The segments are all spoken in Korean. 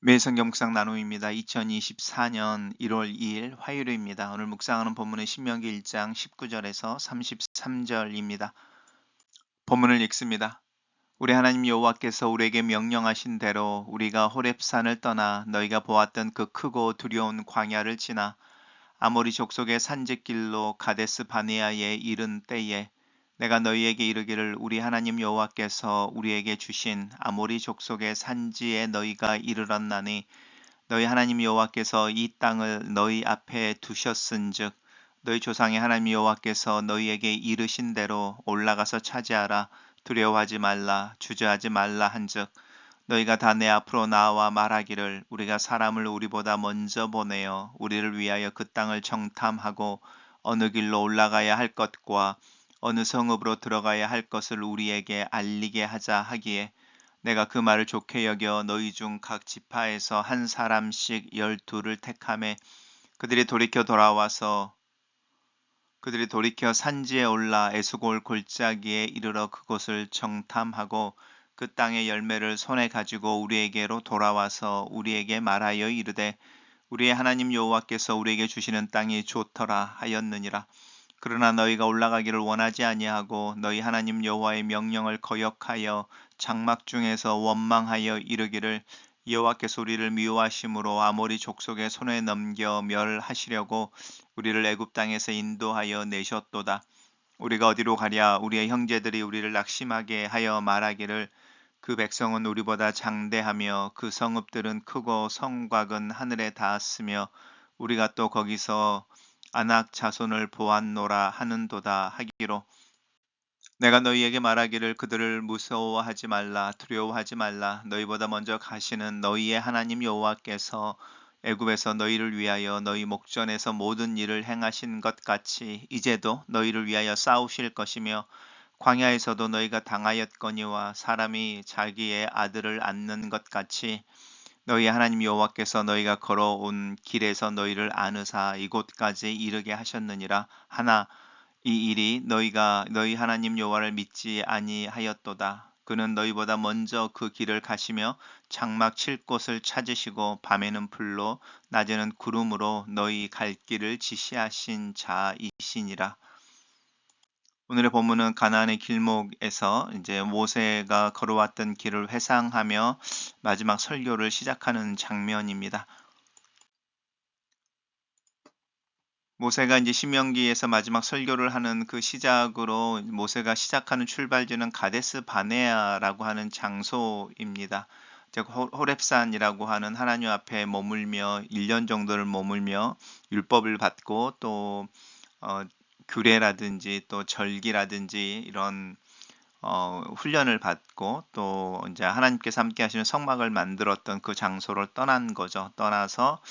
매일 성경 묵상 나눔입니다. 2024년 1월 2일 화요일입니다. 오늘 묵상하는 본문은 신명기 1장 19절에서 33절입니다. 본문을 읽습니다. 우리 하나님 여호와께서 우리에게 명령하신 대로 우리가 호렙산을 떠나 너희가 보았던 그 크고 두려운 광야를 지나 아모리 족속의 산지길로 가데스 바네아에 이른 때에 내가 너희에게 이르기를 우리 하나님 여호와께서 우리에게 주신 아모리 족속의 산지에 너희가 이르렀나니 너희 하나님 여호와께서 이 땅을 너희 앞에 두셨은즉 너희 조상의 하나님 여호와께서 너희에게 이르신 대로 올라가서 차지하라. 두려워하지 말라, 주저하지 말라 한즉 너희가 다 내 앞으로 나와 말하기를 우리가 사람을 우리보다 먼저 보내어 우리를 위하여 그 땅을 정탐하고 어느 길로 올라가야 할 것과 어느 성읍으로 들어가야 할 것을 우리에게 알리게 하자 하기에 내가 그 말을 좋게 여겨 너희 중 각 지파에서 한 사람씩 12를 택하매 그들이 돌이켜 산지에 올라 에스골 골짜기에 이르러 그곳을 정탐하고 그 땅의 열매를 손에 가지고 우리에게로 돌아와서 우리에게 말하여 이르되 우리의 하나님 여호와께서 우리에게 주시는 땅이 좋더라 하였느니라. 그러나 너희가 올라가기를 원하지 아니하고 너희 하나님 여호와의 명령을 거역하여 장막 중에서 원망하여 이르기를 여호와께서 우리를 미워하심으로 아모리 족속의 손에 넘겨 멸하시려고 우리를 애굽 땅에서 인도하여 내셨도다. 우리가 어디로 가랴? 우리의 형제들이 우리를 낙심하게 하여 말하기를 그 백성은 우리보다 장대하며 그 성읍들은 크고 성곽은 하늘에 닿았으며 우리가 또 거기서 아낙 자손을 보았노라 하는도다 하기로 내가 너희에게 말하기를 그들을 무서워하지 말라 두려워하지 말라 너희보다 먼저 가시는 너희의 하나님 여호와께서 애굽에서 너희를 위하여 너희 목전에서 모든 일을 행하신 것 같이 이제도 너희를 위하여 싸우실 것이며 광야에서도 너희가 당하였거니와 사람이 자기의 아들을 안는 것 같이 너희 하나님 여호와께서 너희가 걸어온 길에서 너희를 안으사 이곳까지 이르게 하셨느니라. 하나 이 일이 너희가 너희 하나님 여호와를 믿지 아니하였도다. 그는 너희보다 먼저 그 길을 가시며 장막 칠 곳을 찾으시고 밤에는 불로 낮에는 구름으로 너희 갈 길을 지시하신 자이시니라. 오늘의 본문은 가나안의 길목에서 이제 모세가 걸어왔던 길을 회상하며 마지막 설교를 시작하는 장면입니다. 모세가 이제 신명기에서 마지막 설교를 하는 그 시작으로 모세가 시작하는 출발지는 가데스 바네아라고 하는 장소입니다. 즉 호렙산이라고 하는 하나님 앞에 머물며 1년 정도를 머물며 율법을 받고 또 어, 규례라든지 또 절기라든지 이런 훈련을 받고 또 이제 하나님께서 함께 하시는 성막을 만들었던 그 장소를 떠난 거죠. 떠나서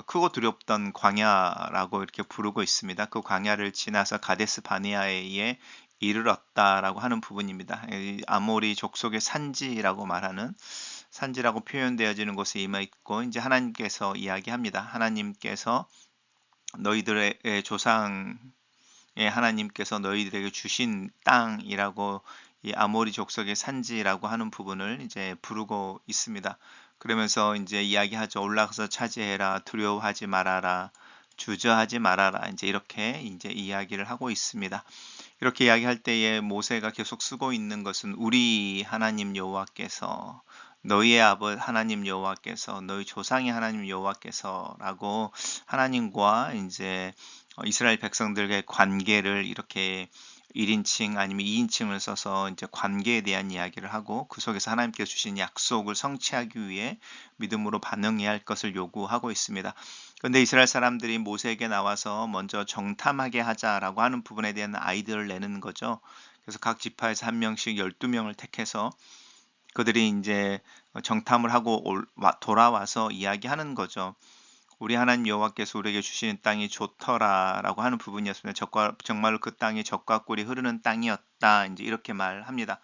크고 두렵던 광야라고 이렇게 부르고 있습니다. 그 광야를 지나서 가데스 바네아에 이르렀다라고 하는 부분입니다. 이 아모리 족속의 산지라고 말하는 산지라고 표현되어지는 곳에 임해 있고 이제 하나님께서 이야기합니다. 하나님께서 너희들의 조상의 하나님께서 너희들에게 주신 땅이라고 이 아모리 족속의 산지라고 하는 부분을 이제 부르고 있습니다. 그러면서 이제 이야기하죠. 올라가서 차지해라. 두려워하지 말아라. 주저하지 말아라. 이제 이렇게 이제 이야기를 하고 있습니다. 이렇게 이야기할 때에 모세가 계속 쓰고 있는 것은 우리 하나님 여호와께서 너희의 아버 하나님 여호와께서 너희 조상의 하나님 여호와께서라고 하나님과 이제 이스라엘 백성들과의 관계를 이렇게 1인칭 아니면 2인칭을 써서 이제 관계에 대한 이야기를 하고 그 속에서 하나님께서 주신 약속을 성취하기 위해 믿음으로 반응해야 할 것을 요구하고 있습니다. 그런데 이스라엘 사람들이 모세에게 나와서 먼저 정탐하게 하자라고 하는 부분에 대한 아이디어를 내는 거죠. 그래서 각 지파에서 한 명씩 12명을 택해서 그들이 이제 정탐을 하고 돌아와서 이야기하는 거죠. 우리 하나님 여호와께서 우리에게 주시는 땅이 좋더라라고 하는 부분이었습니다. 정말로 그 땅이 젖과 꿀이 흐르는 땅이었다. 이제 이렇게 말합니다.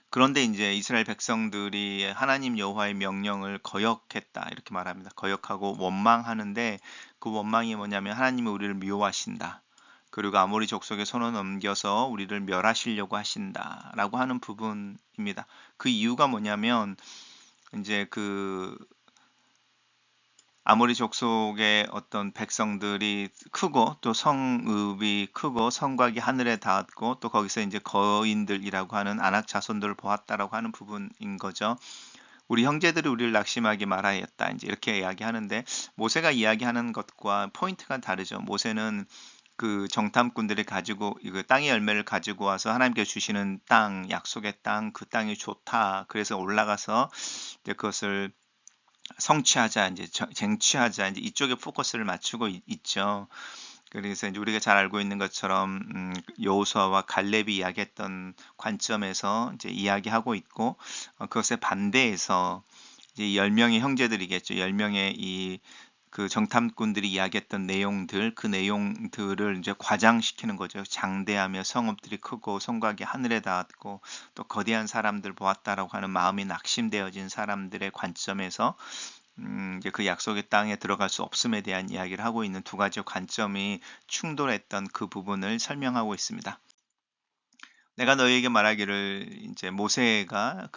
그런데 이제 이스라엘 백성들이 하나님 여호와의 명령을 거역했다. 이렇게 말합니다. 거역하고 원망하는데 그 원망이 뭐냐면 하나님이 우리를 미워하신다. 그리고 아모리 족속의 손을 넘겨서 우리를 멸하시려고 하신다라고 하는 부분입니다. 그 이유가 뭐냐면 이제 아모리 족속의 어떤 백성들이 크고 또 성읍이 크고 성곽이 하늘에 닿았고 또 거기서 이제 거인들이라고 하는 아낙 자손들을 보았다라고 하는 부분인 거죠. 우리 형제들이 우리를 낙심하게 말하였다. 이제 이렇게 이야기하는데 모세가 이야기하는 것과 포인트가 다르죠. 모세는 그 정탐꾼들이 가지고 이거 땅의 열매를 가지고 와서 하나님께 주시는 땅, 약속의 땅, 그 땅이 좋다. 그래서 올라가서 이제 그것을 성취하자, 이제 쟁취하자, 이제 이쪽에 포커스를 맞추고 있죠. 그래서 이제 우리가 잘 알고 있는 것처럼 여호수아와 갈렙이 이야기했던 관점에서 이제 이야기하고 있고 그것에 반대해서 이제 10명의 형제들이겠죠. 10명의 그 정탐꾼들이 이야기했던 내용들, 그 내용들을 이제 과장시키는 거죠. 장대하며 성읍들이 크고 성곽이 하늘에 닿았고 또 거대한 사람들 보았다라고 하는 마음이 낙심되어진 사람들의 관점에서 이제 그 약속의 땅에 들어갈 수 없음에 대한 이야기를 하고 있는 두 가지 관점이 충돌했던 그 부분을 설명하고 있습니다. 내가 너희에게 말하기를 이제 모세가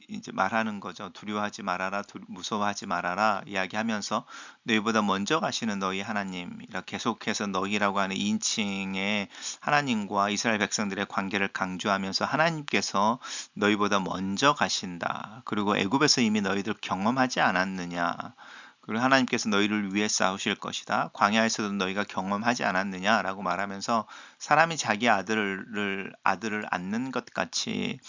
이제 말하는 거죠. 두려워하지 말아라, 무서워하지 말아라 이야기하면서 너희보다 먼저 가시는 너희 하나님이라 계속해서 너희라고 하는 2인칭의 하나님과 이스라엘 백성들의 관계를 강조하면서 하나님께서 너희보다 먼저 가신다. 그리고 애굽에서 이미 너희들 경험하지 않았느냐. 그리고 하나님께서 너희를 위해 싸우실 것이다. 광야에서도 너희가 경험하지 않았느냐라고 말하면서 사람이 자기 아들을 낳는 것 같이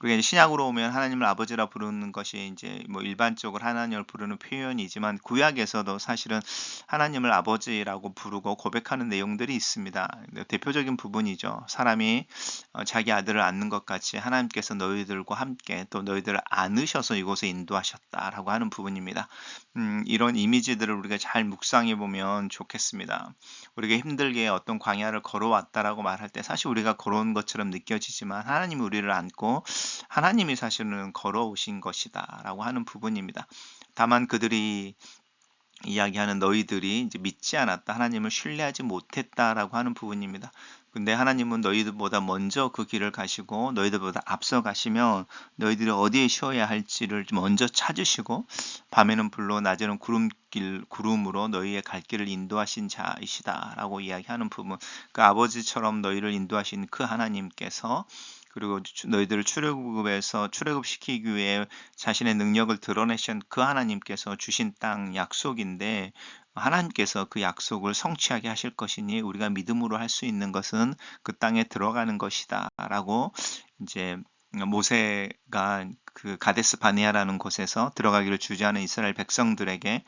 우리가 신약으로 오면 하나님을 아버지라 부르는 것이 이제 뭐 일반적으로 하나님을 부르는 표현이지만 구약에서도 사실은 하나님을 아버지라고 부르고 고백하는 내용들이 있습니다. 대표적인 부분이죠. 사람이 자기 아들을 낳는 것 같이 하나님께서 너희들과 함께 또 너희들을 안으셔서 이곳에 인도하셨다라고 하는 부분입니다. 이런 이미지들을 우리가 잘 묵상해 보면 좋겠습니다. 우리가 힘들게 어떤 광야를 걸어왔다라고 말할 때 사실 우리가 걸어온 것처럼 느껴지지만 하나님이 우리를 안고 하나님이 사실은 걸어오신 것이다라고 하는 부분입니다. 다만 그들이 이야기하는 너희들이 이제 믿지 않았다, 하나님을 신뢰하지 못했다라고 하는 부분입니다. 근데 하나님은 너희들보다 먼저 그 길을 가시고 너희들보다 앞서 가시면 너희들이 어디에 쉬어야 할지를 먼저 찾으시고 밤에는 불로 낮에는 구름으로 너희의 갈 길을 인도하신 자이시다라고 이야기하는 부분, 그 아버지처럼 너희를 인도하신 그 하나님께서 그리고 너희들을 출애굽시키기 위해 자신의 능력을 드러내신 그 하나님께서 주신 땅 약속인데 하나님께서 그 약속을 성취하게 하실 것이니 우리가 믿음으로 할 수 있는 것은 그 땅에 들어가는 것이다라고 이제 모세가 그 가데스 바네아라는 곳에서 들어가기를 주저하는 이스라엘 백성들에게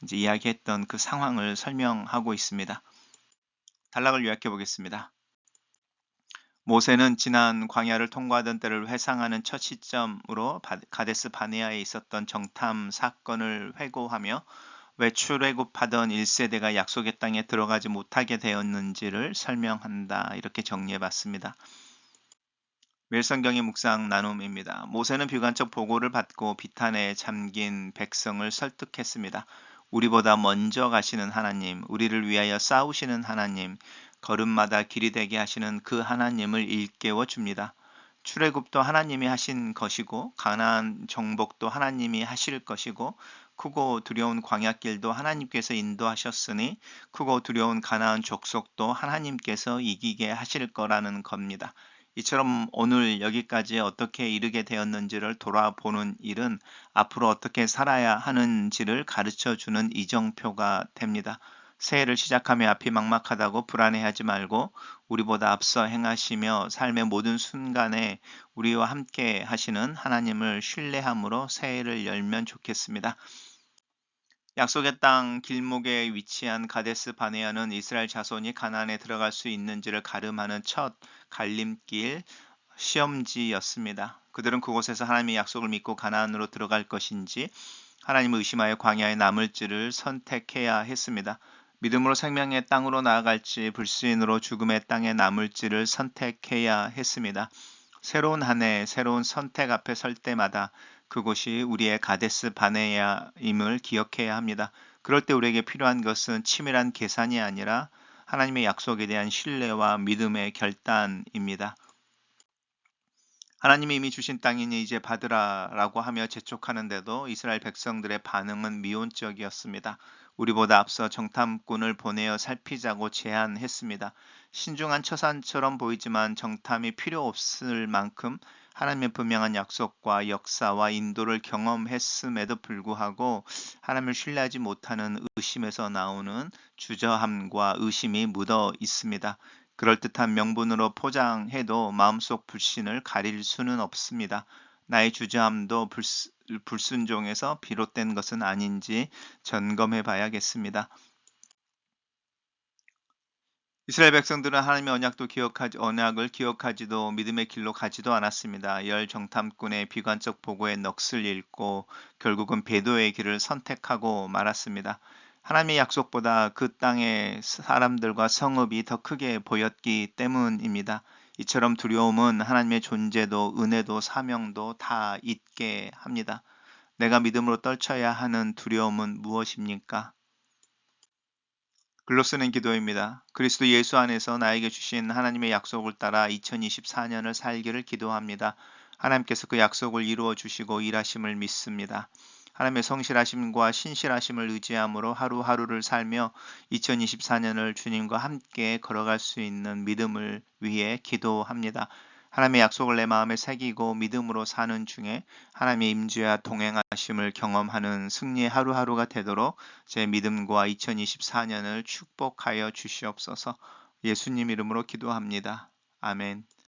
이제 이야기했던 그 상황을 설명하고 있습니다. 단락을 요약해 보겠습니다. 모세는 지난 광야를 통과하던 때를 회상하는 첫 시점으로 가데스 바네아에 있었던 정탐 사건을 회고하며 왜 출애굽하던 1세대가 약속의 땅에 들어가지 못하게 되었는지를 설명한다. 이렇게 정리해 봤습니다. 매일성경의 묵상 나눔입니다. 모세는 비관적 보고를 받고 비탄에 잠긴 백성을 설득했습니다. 우리보다 먼저 가시는 하나님, 우리를 위하여 싸우시는 하나님, 걸음마다 길이 되게 하시는 그 하나님을 일깨워 줍니다. 출애굽도 하나님이 하신 것이고 가나안 정복도 하나님이 하실 것이고 크고 두려운 광야길도 하나님께서 인도하셨으니 크고 두려운 가나안 족속도 하나님께서 이기게 하실 거라는 겁니다. 이처럼 오늘 여기까지 어떻게 이르게 되었는지를 돌아보는 일은 앞으로 어떻게 살아야 하는지를 가르쳐 주는 이정표가 됩니다. 새해를 시작하며 앞이 막막하다고 불안해하지 말고 우리보다 앞서 행하시며 삶의 모든 순간에 우리와 함께 하시는 하나님을 신뢰함으로 새해를 열면 좋겠습니다. 약속의 땅 길목에 위치한 가데스 바네아는 이스라엘 자손이 가나안에 들어갈 수 있는지를 가름하는 첫 갈림길 시험지였습니다. 그들은 그곳에서 하나님의 약속을 믿고 가나안으로 들어갈 것인지 하나님을 의심하여 광야에 남을지를 선택해야 했습니다. 믿음으로 생명의 땅으로 나아갈지 불신으로 죽음의 땅에 남을지를 선택해야 했습니다. 새로운 한 해, 새로운 선택 앞에 설 때마다 그곳이 우리의 가데스 바네아임을 기억해야 합니다. 그럴 때 우리에게 필요한 것은 치밀한 계산이 아니라 하나님의 약속에 대한 신뢰와 믿음의 결단입니다. 하나님이 이미 주신 땅이니 이제 받으라라고 하며 재촉하는데도 이스라엘 백성들의 반응은 미온적이었습니다. 우리보다 앞서 정탐꾼을 보내어 살피자고 제안했습니다. 신중한 처산처럼 보이지만 정탐이 필요 없을 만큼 하나님의 분명한 약속과 역사와 인도를 경험했음에도 불구하고 하나님을 신뢰하지 못하는 의심에서 나오는 주저함과 의심이 묻어 있습니다. 그럴듯한 명분으로 포장해도 마음속 불신을 가릴 수는 없습니다. 나의 주저함도 불순종에서 비롯된 것은 아닌지 점검해 봐야겠습니다. 이스라엘 백성들은 하나님의 언약을 기억하지도 믿음의 길로 가지도 않았습니다. 열 정탐꾼의 비관적 보고에 넋을 잃고 결국은 배도의 길을 선택하고 말았습니다. 하나님의 약속보다 그 땅의 사람들과 성읍이 더 크게 보였기 때문입니다. 이처럼 두려움은 하나님의 존재도 은혜도 사명도 다 잊게 합니다. 내가 믿음으로 떨쳐야 하는 두려움은 무엇입니까? 글로 쓰는 기도입니다. 그리스도 예수 안에서 나에게 주신 하나님의 약속을 따라 2024년을 살기를 기도합니다. 하나님께서 그 약속을 이루어 주시고 일하심을 믿습니다. 하나님의 성실하심과 신실하심을 의지함으로 하루하루를 살며 2024년을 주님과 함께 걸어갈 수 있는 믿음을 위해 기도합니다. 하나님의 약속을 내 마음에 새기고 믿음으로 사는 중에 하나님의 임재와 동행하심을 경험하는 승리의 하루하루가 되도록 제 믿음과 2024년을 축복하여 주시옵소서. 예수님 이름으로 기도합니다. 아멘.